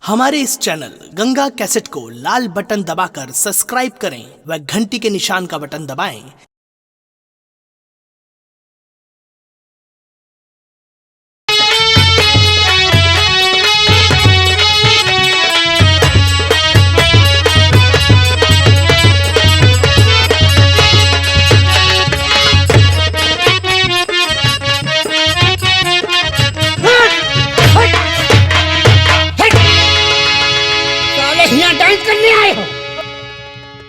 हमारे इस channel Ganga cassette को लाल बटन दबाकर सब्सक्राइब करें व घंटी के निशान का बटन दबाएं।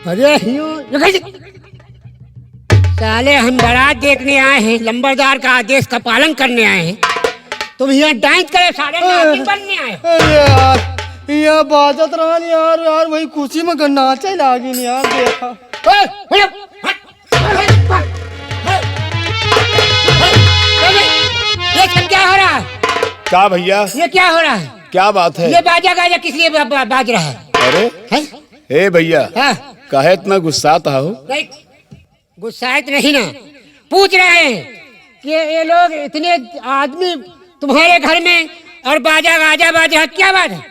अरे साले हम बारात देखने आए हैं, लंबरदार का आदेश का पालन करने आए हैं। तुम यहाँ डांस करे साले नागिन बनने आए हो। अरे यार यहाँ बाजत रहा यार यार वही खुशी में नाचे लागिन यार देखा। ये सब क्या हो रहा है? क्या भैया ये क्या हो रहा है? क्या बात है? ये बाजा गाजा किस लिए बाज रहा है? अरे ए भैया काहे इतना गुस्साता हो? नहीं गुस्सात नहीं ना, पूछ रहे हैं कि ये लोग इतने आदमी तुम्हारे घर में और बाजा गाजा बाजा क्या बात है?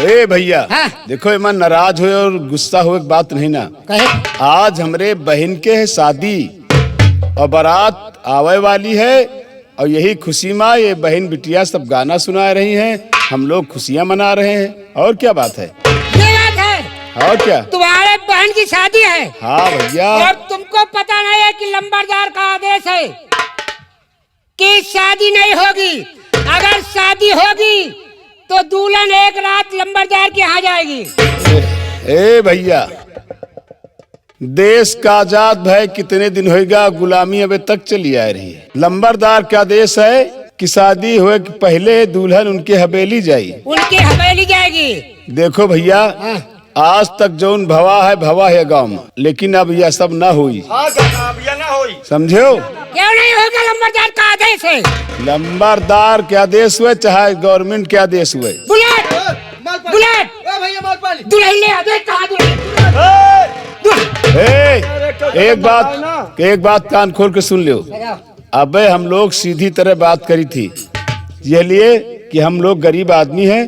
ए भैया देखो इमान नाराज हुए और गुस्सा हुए बात नहीं ना कहे? आज हमरे बहन के है शादी और बारात आवे वाली है और यही खुशी में ये बहन बिटिया सब गाना सुना रही हैं, हम लोग खुशियाँ मना रहे हैं। और क्या बात है? और क्या तुम्हारे बहन की शादी है? हाँ भैया। और तुमको पता नहीं है कि लंबरदार का आदेश है कि शादी नहीं होगी। अगर शादी होगी तो दुल्हन एक रात लंबरदार के यहाँ जाएगी। ए भैया देश का आजाद भाई कितने दिन होगा, गुलामी अबे तक चली आ रही है। लंबरदार का आदेश है कि शादी हुए कि पहले दुल्हन उनके हवेली जाई, उनके हवेली जाएगी। देखो भैया आज तक जौन भवा है गांव में, लेकिन अब यह सब न हुई। समझो? क्यों नहीं होगा? लंबरदार का आदेश है। लंबरदार के आदेश हुए चाहे गवर्नमेंट के आदेश हुए। बुलेट बुलेट दुल्हन ले आ, देख कहाँ दुल्हन। एक बात कान खोल के सुन लो। अबे हम लोग सीधी तरह बात करी थी, ये लिए कि हम लोग गरीब आदमी हैं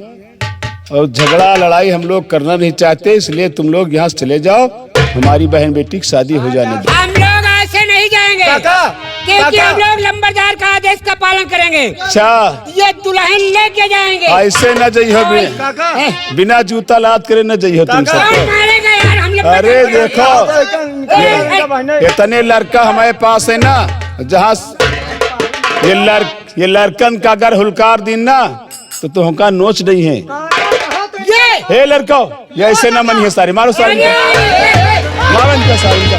और झगड़ा लड़ाई हम लोग करना नहीं चाहते, इसलिए तुम लोग यहाँ से चले जाओ, हमारी बहन बेटी की शादी हो जाने दो। हम लोग ऐसे नहीं जाएंगे क्योंकि हम लोग लंबरदार का आदेश का पालन करेंगे। अच्छा ये दुल्हन लेके जाएंगे। ऐसे न जाइयो, बिना जूता लाद करे न जाइयो तुम सब। अरे देखो इतने लड़का हमारे पास है ना, जहाँ ये लड़कन का अगर हुलकार दिन ना तो तुमका नोच नहीं है। हे लड़को ये ऐसे न मनिए, सारी मारो सारी मारो इनका सारी का।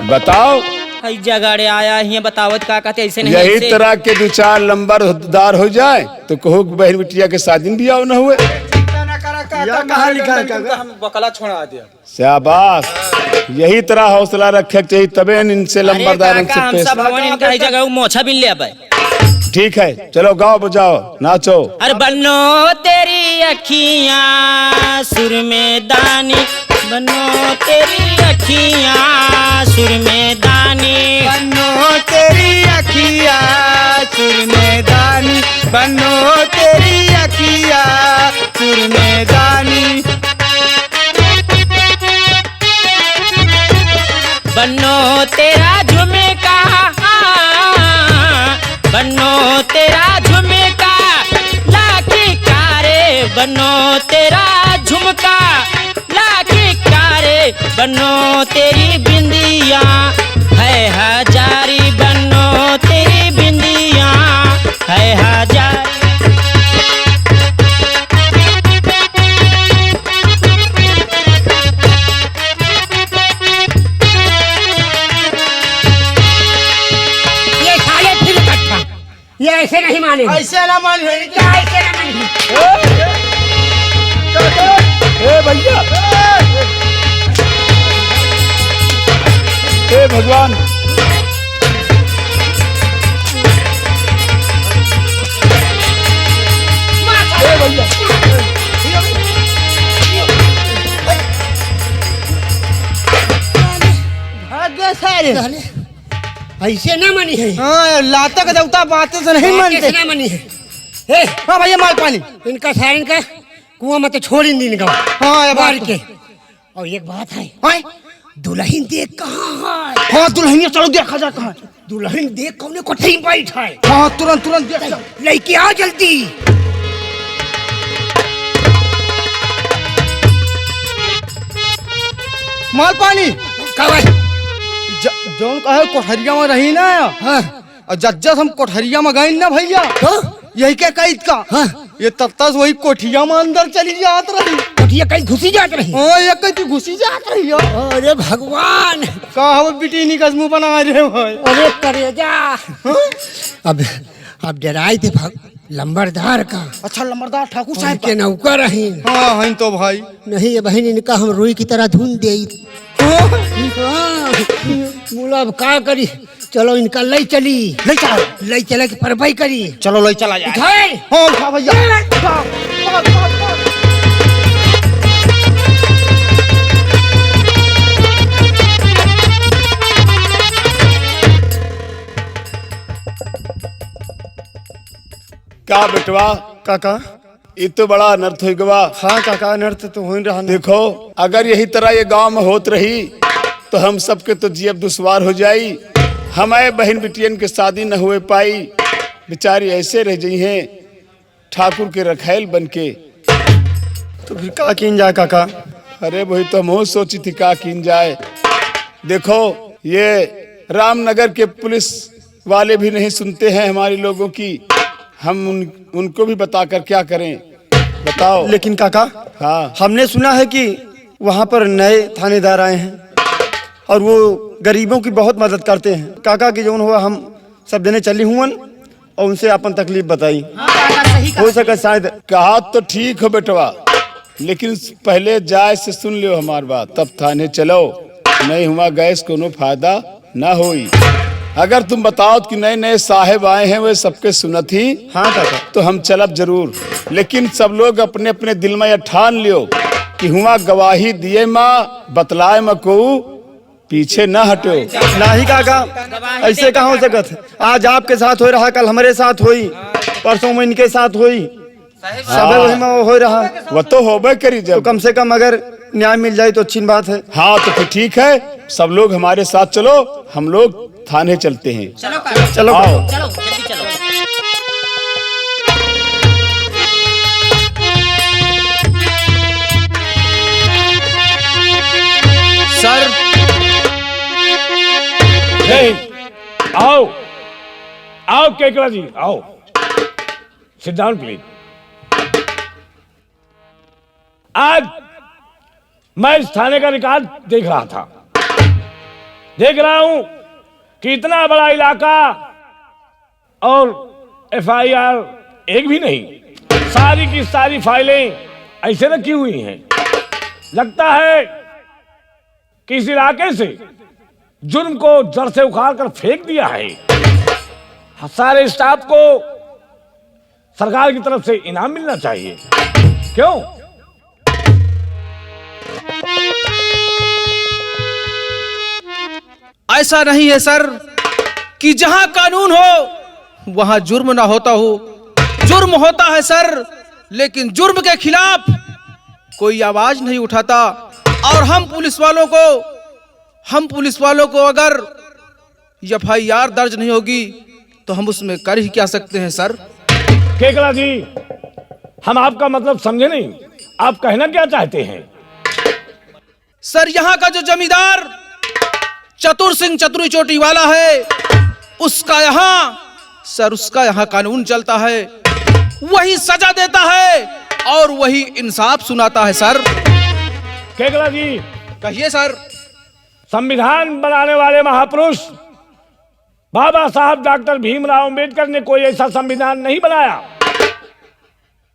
बताओ जगाड़े आया है, बतावत का कहते ऐसे नहीं। यही तरह के दो चार लंबरदार हो जाए तो कहो बहन बिटिया के शादी भी आओ न हुए। कहाँ लिखा है? हम बकला छोड़ा दिया। शाबाश, यही तरह हौसला रखे चाहिए, तबे इनसे लंबरदार जगह मोछा बिन ले। ठीक है चलो गाओ बजाओ नाचो। अरे बनो तेरी अखियाँ सुर में दानी, बनो तेरी अखियाँ सुर में दानी, बनो तेरी अखियाँ सुर में दानी, बनो तेरी अखियाँ सुर में दानी। बनो तेरा झुमका, बनो तेरा झुमका लाके कारे, बनो तेरा झुमका लाके कारे, बनो तेरी बिंदिया है हजारी, बनो तेरी बिंदिया है हजारी। ये ऐसे नहीं माने, ऐसे ना मान क्या ऐसे ना माने? भैया हे भगवान भैया रे सारे। साले, ऐसे ना मनी है। हाँ लाता का देवता बातें से नहीं कैसे मानते। ना मनी है। ए, हाँ भैया माल पानी। इनका सारे इनका कुआं में तो छोड़ ही नहीं निकाल। हाँ ये मार बात के। और एक बात है, हाँ दुल्हन देख कहाँ है? हाँ दुल्हनिया चलो देखा जा कहाँ है। दुल्हन देख कौन कोठरी में बैठा है? हाँ तुरंत तुरंत देख जा। लड़की आओ जल्दी। माल पानी कब है? जौन कहे कोठरिया में रही ना। हाँ। और जज्जत हम कोठरिया में गए ना भैया। तो यही क्या कैद का। हाँ। ये तब तक वही कोठिया में अंदर चली जात रही। कोठिया कहीं घुसी जात रही। हाँ ये कहीं घुसी जात रही हो। अरे भगवान, कहा वो बिटिनी का मुंह बना रहे हो। अरे करेजा। अब डराए थे लंबरदार का। अच्छा लंबरदार ठाकुर साहब के नौकर रही। हाँ हैं तो भाई। नहीं ये बहन इनका हम रुई की तरह धुन दे। बोला अब का करी, चलो इनका लई चली। ले चलो लई चले के परवाई करी। चलो ले चला जाए। उठाए। हाँ उठा भैया उठा। पकड़, पकड़, पकड़। क्या बेटवा काका। ये तो बड़ा अनर्थ हो गवा। हाँ काका अनर्थ तो हो ही रहा। देखो अगर यही तरह ये गांव में होत रही तो हम सबके तो जीव दुश्वार हो जाई। हमारे बहन बिटियन के शादी न हुए पाई, बेचारी ऐसे रह गई हैं ठाकुर के रखैल बन के। तो फिर का किन जाए काका। अरे वही तो हम सोची थी का किन जाए। देखो ये रामनगर के पुलिस वाले भी नहीं सुनते हैं हमारे लोगों की। हम उनको भी बताकर क्या करें बताओ। लेकिन काका हाँ हमने सुना है कि वहाँ पर नए थानेदार आए हैं और वो गरीबों की बहुत मदद करते हैं। काका की जौन हुआ हम सब देने चली हुवन और उनसे अपन तकलीफ बताई। हो सके शायद। कहा तो ठीक हो बेटवा, लेकिन पहले जाए से सुन लियो हमार बात, तब थाने चलो। नहीं हुआ गैस कोनो फायदा ना होई। अगर तुम बताओ कि नए नए साहेब आए हैं वे सबके सुनत ही। हाँ काका। तो हम चलब जरूर, लेकिन सब लोग अपने अपने दिल में यह ठान लियो कि हुआ गवाही दिए माँ बतलाए म को पीछे न हटो। नहीं काका ऐसे कहाँ हो सकत है। आज आपके साथ हो रहा, कल हमारे साथ हुई, परसों में इनके साथ हुई, सब वही में हो रहा। वो तो होबे करी तो जब। कम से कम अगर न्याय मिल जाए तो अच्छी बात है। हाँ तो फिर ठीक है, सब लोग हमारे साथ चलो, हम लोग थाने चलते हैं। चलो आओ। चलो जल्दी चलो। सर आओ आओ केकला जी आओ, सिट डाउन प्लीज। आज मैं इस थाने का रिकॉर्ड देख रहा था, देख रहा हूं कि इतना बड़ा इलाका और एफआईआर एक भी नहीं, सारी की सारी फाइलें ऐसे रखी हुई हैं। लगता है कि इस इलाके से जुर्म को जड़ से उखाड़ कर फेंक दिया है। सारे स्टाफ को सरकार की तरफ से इनाम मिलना चाहिए। क्यों? ऐसा नहीं है सर कि जहां कानून हो वहां जुर्म ना होता हो। जुर्म होता है सर, लेकिन जुर्म के खिलाफ कोई आवाज नहीं उठाता। और हम पुलिस वालों को अगर एफआईआर दर्ज नहीं होगी तो हम उसमें कर ही क्या सकते हैं सर। केकला जी, हम आपका मतलब समझे नहीं, आप कहना क्या चाहते हैं? सर यहाँ का जो जमींदार चतुर सिंह चतुरी चोटी वाला है, उसका यहाँ कानून चलता है, वही सजा देता है और वही इंसाफ सुनाता है सर। केकला जी, कहिए सर। संविधान बनाने वाले महापुरुष बाबा साहब डॉक्टर भीमराव अंबेडकर ने कोई ऐसा संविधान नहीं बनाया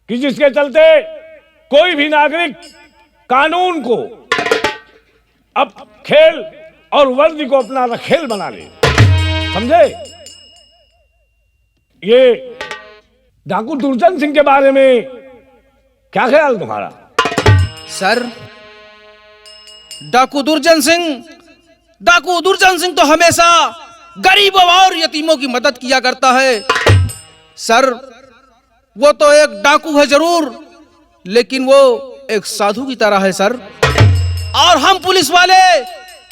कि जिसके चलते कोई भी नागरिक कानून को अब खेल और वर्दी को अपना रखेल बना ले। समझे? ये डाकू दुर्जन सिंह के बारे में क्या ख्याल तुम्हारा? सर डाकू दुर्जन सिंह डाकू दुर्जन सिंह तो हमेशा गरीबों और यतीमों की मदद किया करता है। सर, वो तो एक डाकू है जरूर, लेकिन वो एक साधु की तरह है सर। और हम पुलिस वाले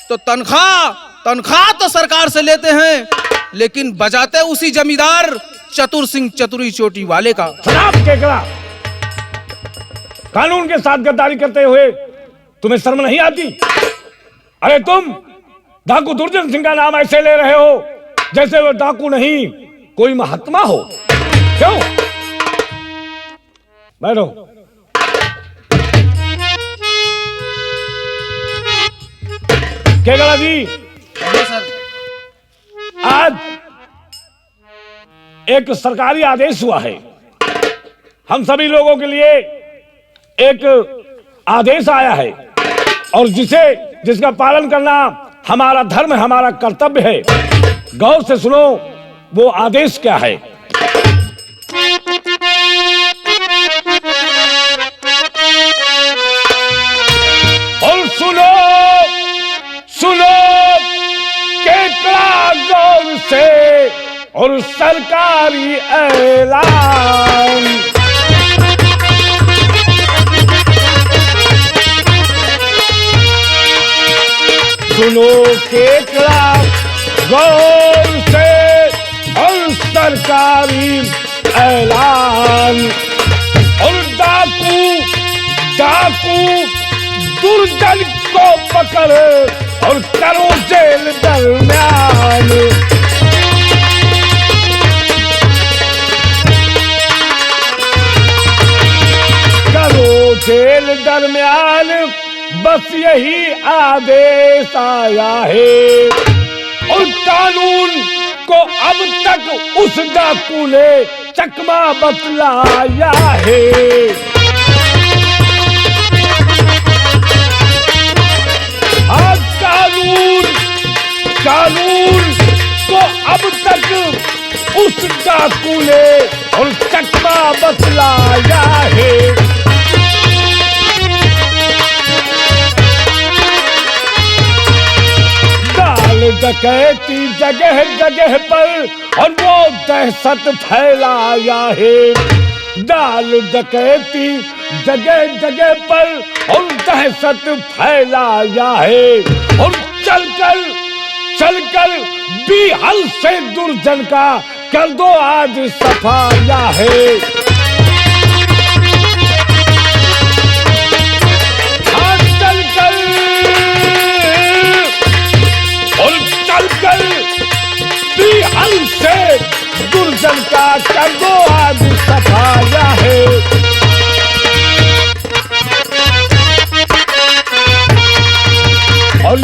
तो तनख्वाह तो सरकार से लेते हैं, लेकिन बजाते उसी जमींदार चतुर सिंह चतुरी चोटी वाले का। शराब केकड़ा, कानून के साथ गद्दारी करते हुए तुम्हें शर्म नहीं आती? अरे तुम डाकू दुर्जन सिंह का नाम ऐसे ले रहे हो जैसे वो डाकू नहीं कोई महात्मा हो। क्यों? बैठो। केकड़ा जी, आज एक सरकारी आदेश हुआ है। हम सभी लोगों के लिए एक आदेश आया है और जिसका पालन करना हमारा धर्म है, हमारा कर्तव्य है। गौर से सुनो वो आदेश क्या है। और सुनो केकड़ा गौर से और सरकारी ऐलान। सुनो केकड़ा गौर से और सरकारी ऐलान। और डाकू दुर्जन को पकड़ और करो जेल दरमियान। करो जेल दरमियान, बस यही आदेश आया है। और कानून को अब तक उस डाकू ने चकमा बतलाया है। आज कानून को अब तक उस डाकू ने और चकमा बतलाया है। डकैती जगह जगह पर और वो दहशत फैलाया है। डाल डकैती जगह जगह पर और दहशत फैलाया है। और चलकर बिहल से दुर्जन का कर दो आज सफाया है। चलकर बिहल से दुर्जन का कर दो आज सफाया है। और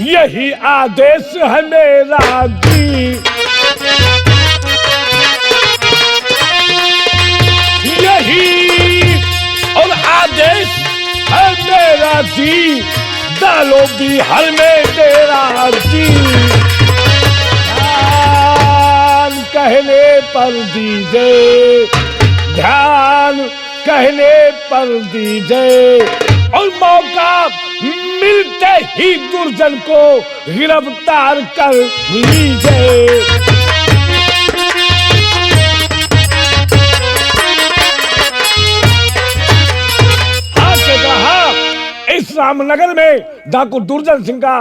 यही आदेश है मेरा जी। यही और आदेश है मेरा जी। डालो बिहार में तेरा जी। ध्यान कहने पर दीजिए, ध्यान कहने पर दीजिए। और मौका मिलते ही दुर्जन को गिरफ्तार कर लीजिए। इस रामनगर में डाकू दुर्जन सिंह का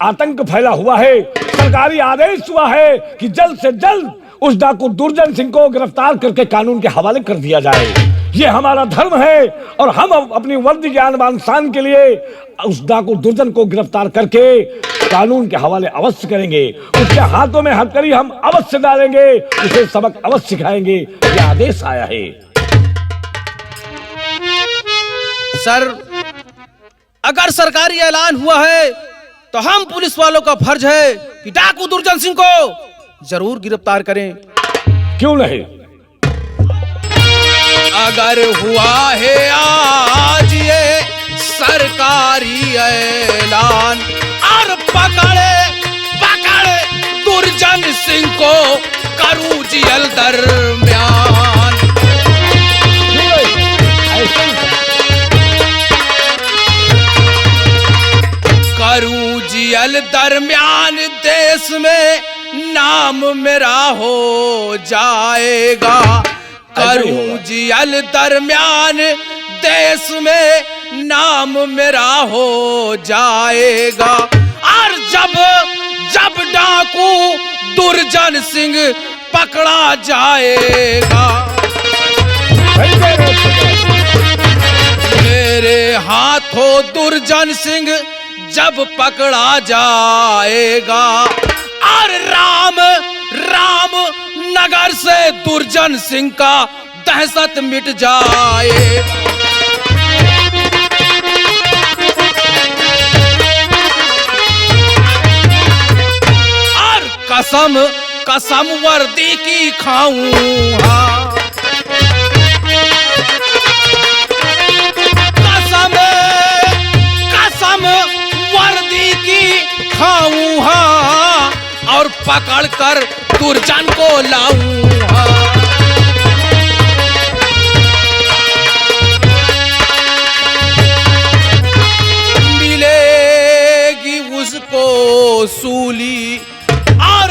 आतंक फैला हुआ है। सरकारी आदेश हुआ है कि जल्द से जल्द उस डाकू दुर्जन सिंह को गिरफ्तार करके कानून के हवाले कर दिया जाए। ये हमारा धर्म है और हम अपनी वर्दी ज्ञान शान के लिए उस डाकू दुर्जन को गिरफ्तार करके कानून के हवाले अवश्य करेंगे। उसके हाथों में हथकड़ी हम अवश्य डालेंगे, उसे सबक अवश्य सिखाएंगे। ये आदेश आया है। सर, अगर सरकारी ऐलान हुआ है तो हम पुलिस वालों का फर्ज है कि डाकू दुर्जन सिंह को जरूर गिरफ्तार करें। क्यों नहीं? अगर हुआ है आज ये सरकारी ऐलान और पकड़े दुर्जन सिंह को करूं जेल दरमियान। करूं जियल दरमियान देश में नाम मेरा हो जाएगा। करूं जियल दरमियान देश में नाम मेरा हो जाएगा। और जब जब डाकू दुर्जन सिंह पकड़ा जाएगा, मेरे हाथों दुर्जन सिंह जब पकड़ा जाएगा, और राम राम नगर से दुर्जन सिंह का दहशत मिट जाए। और कसम कसम वर्दी की खाऊंगा, कसम कसम वर्दी की खाऊंगा, और पकड़कर दुर्जन को लाऊंगा। मिलेगी उसको सूली, और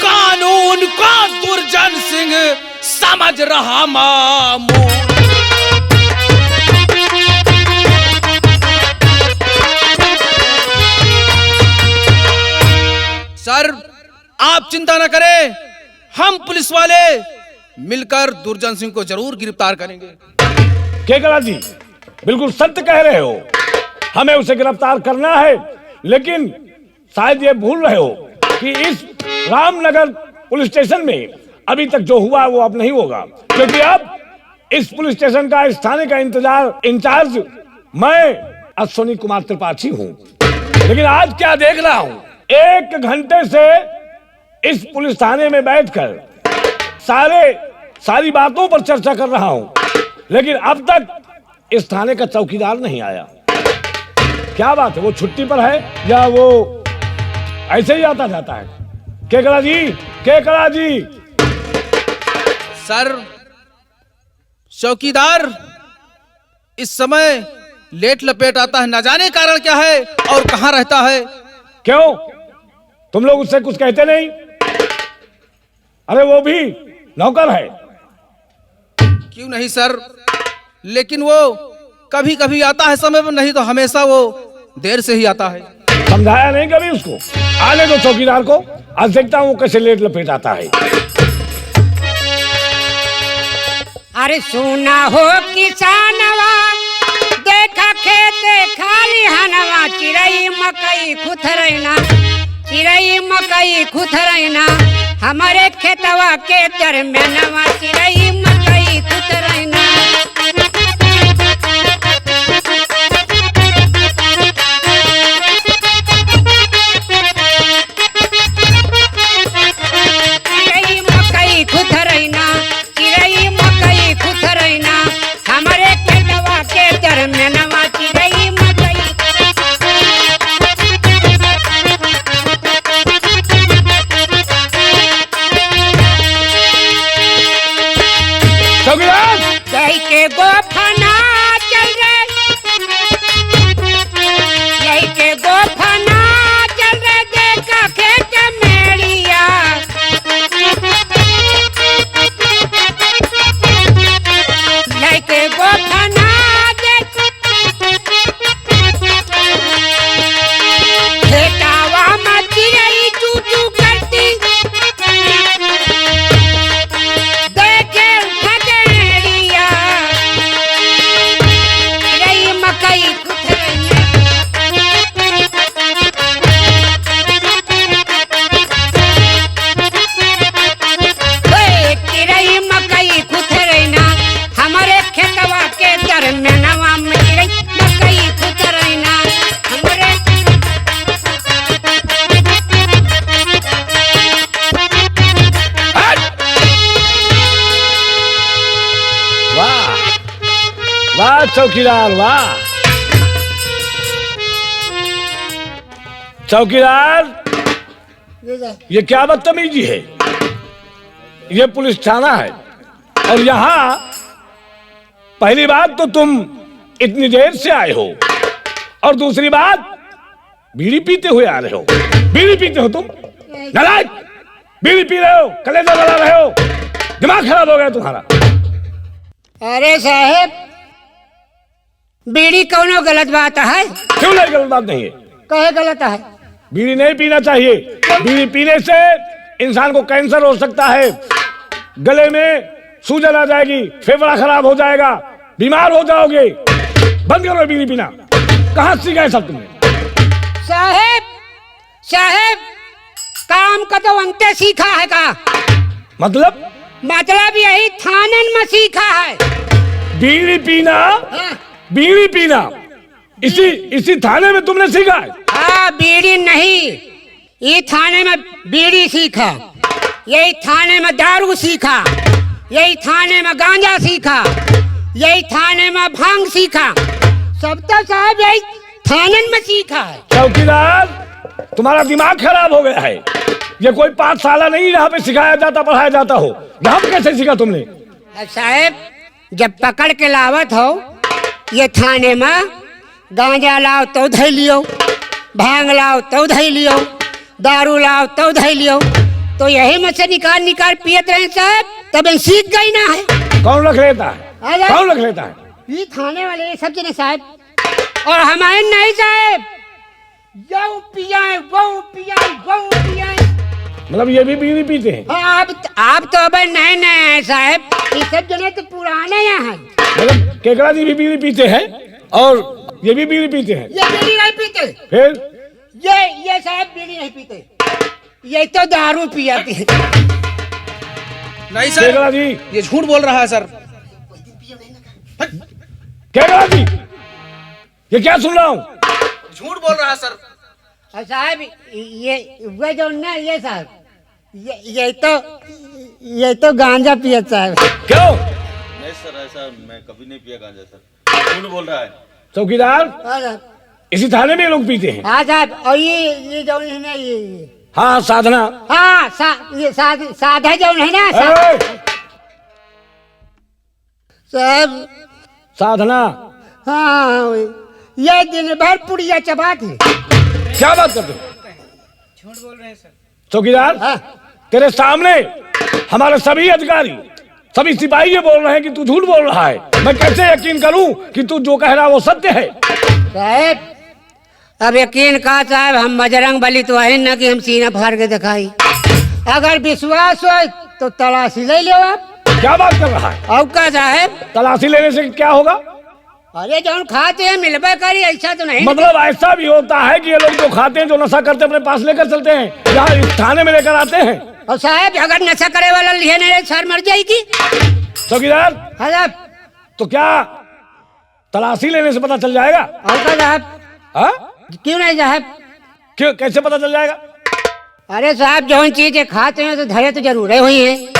कानून को दुर्जन सिंह समझ रहा मामूल। सर आप चिंता न करें, हम पुलिस वाले मिलकर दुर्जन सिंह को जरूर गिरफ्तार करेंगे। केकरा जी बिल्कुल सत्य कह रहे हो, हमें उसे गिरफ्तार करना है, लेकिन शायद ये भूल रहे हो कि इस रामनगर पुलिस स्टेशन में अभी तक जो हुआ वो अब नहीं होगा, क्योंकि अब इस पुलिस स्टेशन का इस थाने का इंचार्ज मैं अश्विनी कुमार त्रिपाठी हूँ। लेकिन आज क्या देख रहा हूँ, 1 घंटे से इस पुलिस थाने में बैठकर सारी बातों पर चर्चा कर रहा हूं, लेकिन अब तक इस थाने का चौकीदार नहीं आया। क्या बात है, वो छुट्टी पर है या वो ऐसे ही आता जाता है? केकरा जी सर चौकीदार इस समय लेट लपेट आता है, न जाने कारण क्या है और कहां रहता है। क्यों तुम लोग उससे कुछ कहते नहीं? अरे वो भी नौकर है। क्यों नहीं सर, लेकिन वो कभी कभी आता है समय पर, नहीं तो हमेशा वो देर से ही आता है। समझाया नहीं कभी उसको? आने दो चौकीदार को, आज देखता हूँ कैसे लेट लपेट आता है। अरे सुना हो किसानवा, देखा खेते खाली हनवा, चिड़ई मकई खुथरैना, चिड़ई मकई खुथरैना, हमारे खेतवा के दरमियानवा, चिड़ई मकई खुथरैना। चिड़ई मकई खुथरैना, चिड़ई मकई खुथरैना, हमारे खेतवा के दरमियानवा, चिड़ई मकई। जय के गोफना चल रे, जय के गोफना चल रे, देखा खेत मेरिया, जय के गोफना खेतावा में चिड़ई चू चू करती, देखे खदेड़िया, चिड़ई मकई खुथरैना। चिड़ई मकई खुथरैना, हमारे खेतवा के दरमियानवा में, चिड़ई मकई खुथरैना, हमारे। वाह वाह चौकीदार वाह। चौकीदार ये क्या बदतमीजी है? ये पुलिस थाना है और यहाँ पहली बात तो तुम इतनी देर से आए हो, और दूसरी बात बीड़ी पीते हुए आ रहे हो, बीड़ी पीते हो तुम, नालायक, बीड़ी पी रहे हो, कलेजा जला रहे हो, दिमाग खराब हो गया तुम्हारा। अरे साहब, बीड़ी कौनो गलत बात है? क्यों नहीं, गलत बात नहीं है। कहे गलत है? बीड़ी नहीं पीना चाहिए। बीड़ी पीने से इंसान को कैंसर हो सकता है, गले में सूजन आ जाएगी, फेफड़ा खराब हो जाएगा, बीमार हो जाओगे। बंद करो बीड़ी पीना। कहाँ सीखा है सब तुमने? साहब साहब, काम का तो अंते सीखा है का? मतलब यही थानन में सीखा है। बीड़ी पीना, हाँ। बीड़ी पीना इसी थाने में तुमने सीखा है? हाँ, बीड़ी नहीं, ये थाने में बीड़ी सीखा, यही थाने में दारू सीखा, यही थाने में गांजा सीखा, यही थाने में भांग सीखा, सब तो साहब यही थानन में सीखा है। चौकीदार, तुम्हारा दिमाग खराब हो गया है। ये कोई पाठशाला नहीं यहाँ पे सिखाया जाता, पढ़ाया जाता हो। यहाँ पे कैसे सीखा तुमने? साहब, जब पकड़ के लावत हो ये थाने में, गांजा लाओ तो धै लियो, भांग लाओ तो धै लियो, दारू लाओ तो धै लियो, तो यही में से निकाल निकाल पियत रहे साहब, तब सीख गई ना है। कौन रख लेता है? कौन रख लेता है? ये थाने वाले ये सब जने साहब, और हमारे नहीं साहब, यो पियाए वो पियाए वो पियाए। मतलब ये भी बीड़ी पीते हैं? हाँ, आप तो अब नए नए हैं साहब, ये सब जने तो पुराने यहाँ हैं। मतलब केकड़ा जी भी बीड़ी पीते हैं और ये भी बीड़ी पीते हैं? ये बीड़ी नहीं पीते। फिर ये साहब बीड़ी नहीं पीते, ये तो दारू पियाते हैं। नहीं सर, केकड़ा जी, ये झूठ बोल रहा है सर। केकड़ा जी, ये क्या सुन रहा हूँ? झूठ बोल रहा है सर। और साहब ये जो ना, ये साहब ये तो गांजा पियत साहब। क्यों? नहीं सर, ऐसा मैं कभी नहीं पिया गांजा सर, झूठ बोल रहा है। चौकीदार, हाँ साहब, इसी थाने में ये लोग पीते हैं? हाँ साहब, और ये जो है ना, ये हाँ, साधना। हाँ, ये साधा जो है ना साहब, साधना। हाँ, ये दिन भर पुड़िया चबाते हैं। क्या बात करते हो? झूठ बोल रहे हैं सर। चौकीदार, हाँ। तेरे सामने हमारे सभी अधिकारी, सभी सिपाही ये बोल रहे हैं कि तू झूठ बोल रहा है। मैं कैसे यकीन करूं कि तू जो कह रहा है वो सत्य है? साहब, अब यकीन का साहब, हम बजरंग बली तो है ना कि हम सीना फाड़ के दिखाई। अगर विश्वास हो तो तलाशी ले लो आप। क्या बात कर रहा है? और का साहब, तलाशी लेने से क्या होगा? अरे जो खाते हैं मिलबे करी, ऐसा तो नहीं। मतलब ऐसा भी होता है कि ये लोग जो खाते हैं, जो नशा करते हैं, अपने पास लेकर चलते हैं, यहाँ इस थाने में लेकर आते हैं। और साहब, अगर नशा करे वाला लिए नहीं, सर मर जाएगी। चौकीदार, हाँ साहब, तो क्या तलाशी लेने से पता चल जाएगा? और का साहब, हाँ? क्यों नहीं साहब? क्यों, कैसे पता चल जाएगा? अरे साहब, जो चीजें खाते हैं तो धरे तो जरूर हुई है।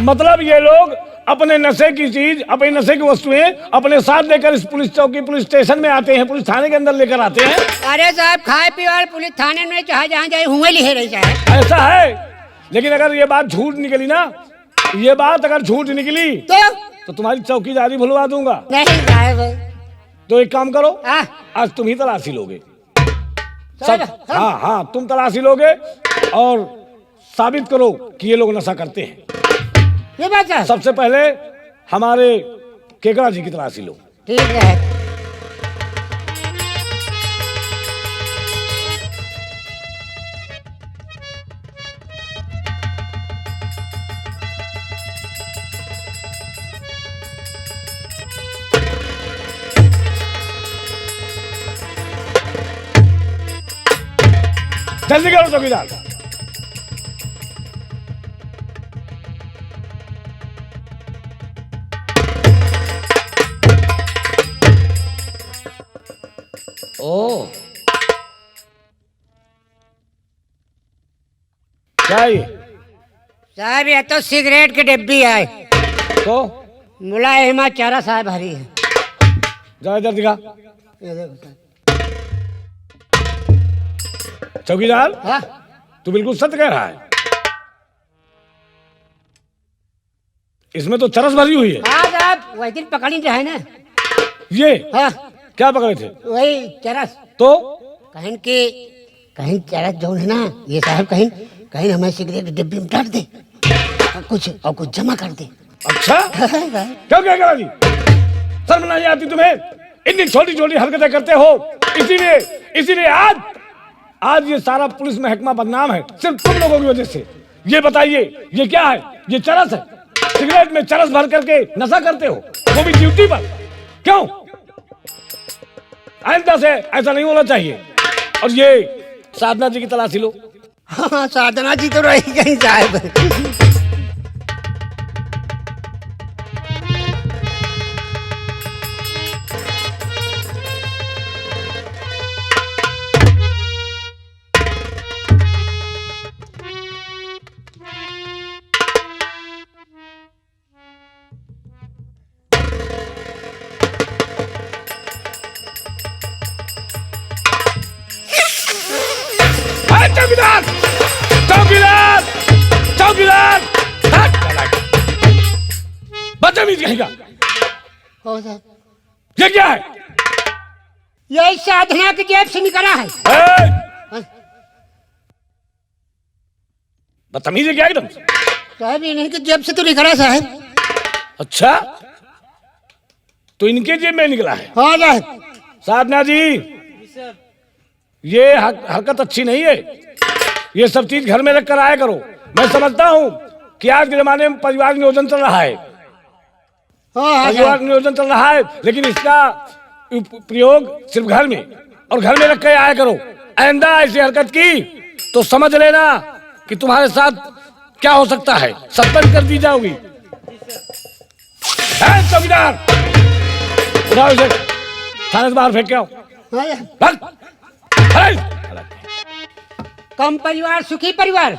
मतलब ये लोग अपने नशे की चीज, अपने नशे की वस्तुएं अपने साथ लेकर इस पुलिस चौकी, पुलिस स्टेशन में आते हैं, पुलिस थाने के अंदर लेकर आते हैं। अरे साहब, खाए पी वाले पुलिस थाने में चाहे जहाँ जाए हुए लिखे रही जाए। ऐसा है, लेकिन अगर ये बात झूठ निकली ना, ये बात अगर झूठ निकली तो तुम्हारी चौकीदारी भुलवा दूंगा। नहीं साहब। तो एक काम करो, हाँ आज तुम ही तलाशी लोगे। साहब, सब, हाँ हाँ, तुम तलाशी लोगे और साबित करो कि ये लोग नशा करते हैं। ये बात है। सबसे पहले हमारे केकड़ा जी की तलाशी लो। ठीक है। जल्दी करो चौकीदार। ओ, क्या ये? साहब, ये तो सिगरेट की डिब्बी है। तो मुलायमा चारा साहब हरी है। जरा इधर दिखा। ये देखो साहब। चौकीदार, हाँ तू बिल्कुल सत्य कह रहा है। इसमें तो चरस भरी हुई है। हाँ साहब, वही दिन पकड़ी रहे ना। ये हाँ, क्या पकड़े थे? वही चरस। तो कहन की कहीं चरस जो है ना ये साहब कहीं कहीं हमें सिगरेट डिब्बी में डाल दे और कुछ जमा कर दे। अच्छा क्यों क्या करा जी? शर्म नहीं आती तुम्हें? इतनी छोटी छोटी हरकतें करते हो। इसीलिए आज ये सारा पुलिस महकमा बदनाम है, सिर्फ तुम लोगों की वजह से। ये बताइए ये क्या है? ये चरस है। सिगरेट में चरस भर करके नशा करते हो, वो भी ड्यूटी पर। क्यों? आइंदा से ऐसा नहीं होना चाहिए। और ये साधना जी की तलाशी लो। हाँ साधना जी तो रही कहीं साहब। चौकीदार चौकीदार चौकीदार बदतमीज कहेगा। हो साहब ये क्या है? ये साधना की जेब से निकला है। बदतमीज है क्या एकदम? साहब इन्हीं की जेब से तो निकला साहब। अच्छा तो इनके जेब में निकला है? हाँ साहब। साधना जी ये हरकत अच्छी नहीं है। ये सब चीज घर में रख कर आया करो। मैं समझता हूँ कि आज के जमाने में परिवार नियोजन चल रहा है। परिवार नियोजन चल रहा है, लेकिन इसका प्रयोग सिर्फ घर में और घर में रख कर आया करो। आइंदा ऐसी हरकत की तो समझ लेना कि तुम्हारे साथ क्या हो सकता है। सस्पेंड कर दी जाओगी। चौकीदार उठाओ इसे, थाने से बाहर फेंक के आओ। कम परिवार सुखी परिवार।